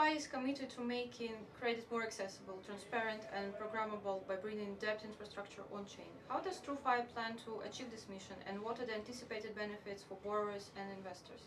TrueFi is committed to making credit more accessible, transparent, and programmable by bringing debt infrastructure on-chain. How does TrueFi plan to achieve this mission, and what are the anticipated benefits for borrowers and investors?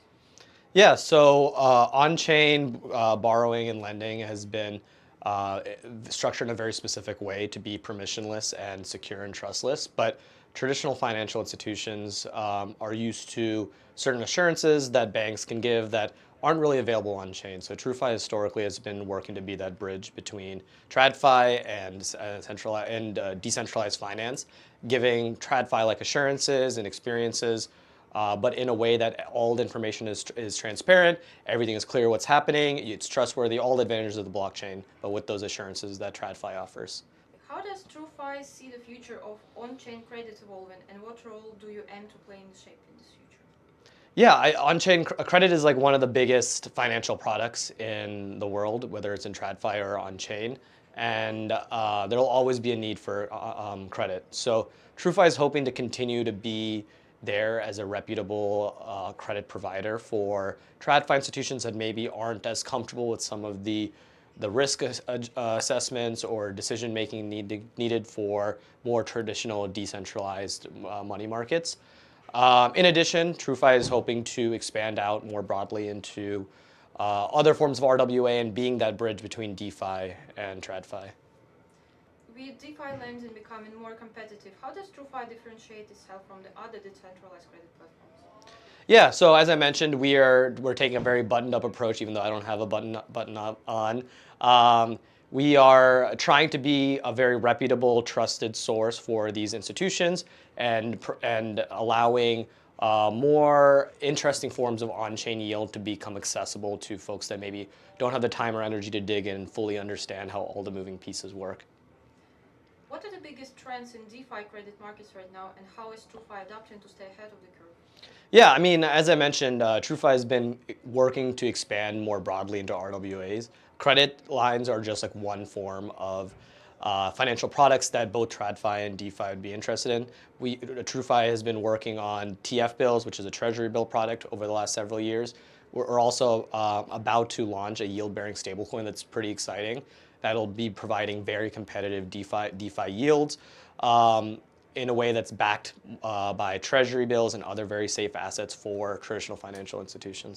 Yeah, so on-chain borrowing and lending has been uh, structured in a very specific way to be permissionless and secure and trustless. But traditional financial institutions are used to certain assurances that banks can give that aren't really available on-chain. So TrueFi historically has been working to be that bridge between TradFi and decentralized finance, giving TradFi-like assurances and experiences but in a way that all the information is transparent, everything is clear what's happening, it's trustworthy, all the advantages of the blockchain, but with those assurances that TradFi offers. How does TrueFi see the future of on-chain credit evolving, and what role do you aim to play in shaping this future? Yeah, on-chain credit is like one of the biggest financial products in the world, whether it's in TradFi or on-chain, and there'll always be a need for credit. So TrueFi is hoping to continue to be there as a reputable credit provider for TradFi institutions that maybe aren't as comfortable with some of the risk assessments or decision making needed for more traditional decentralized money markets. In addition, TrueFi is hoping to expand out more broadly into other forms of RWA and being that bridge between DeFi and TradFi. With DeFi lending becoming more competitive, how does TrueFi differentiate itself from the other decentralized credit platforms? Yeah, so as I mentioned, we're taking a very buttoned up approach, even though I don't have a button up on. We are trying to be a very reputable, trusted source for these institutions and allowing more interesting forms of on-chain yield to become accessible to folks that maybe don't have the time or energy to dig in and fully understand how all the moving pieces work. What are the biggest trends in DeFi credit markets right now, and how is TrueFi adapting to stay ahead of the curve? Yeah, I mean, as I mentioned, TrueFi has been working to expand more broadly into RWAs. Credit lines are just like one form of financial products that both TradFi and DeFi would be interested in. TrueFi has been working on TF bills, which is a treasury bill product, over the last several years. We're also about to launch a yield-bearing stablecoin that's pretty exciting. That'll be providing very competitive DeFi yields. In a way that's backed by treasury bills and other very safe assets for traditional financial institutions.